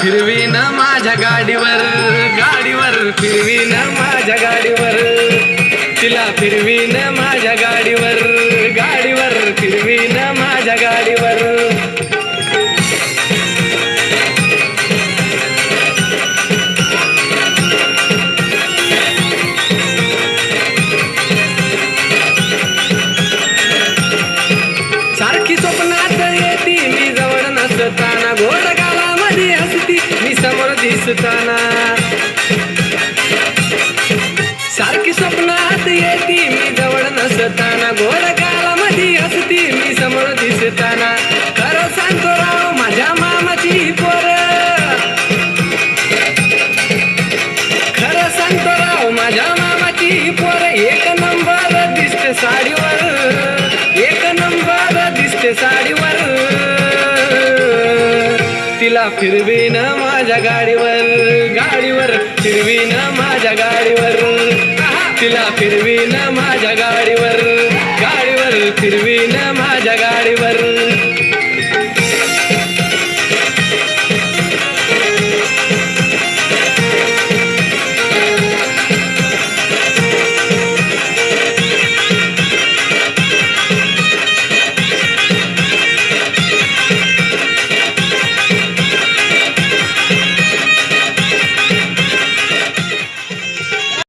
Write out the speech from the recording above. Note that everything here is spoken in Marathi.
फिरवीन माझ्या गाडीवर गाडीवर फिरवीन माझ्या गाडीवर तिला फिरवीन माझ्या गाडीवर गाडीवर फिरवीन माझ्या गाडीवर सारखी स्वप्नात येती मी जवळ नसताना गोड गावामध्ये हसती मी समोर दिसताना सारखी स्वप्नात येती मी जवळ नसताना गोड गावामध्ये हसती मी समोर दिसताना खरं सांगतो राव माझ्या मामाची पोर खरं सांगतो राव माझ्या मामाची पोर एक नंबर दिसते साडीवर एक नंबर दिसते साडीवर तिला फिरवीन माझ्या गाडीवर गाडीवर फिरवीन माझ्या गाडीवर तिला फिरवीन माझ्या गाडीवर गाडीवर फिरवीन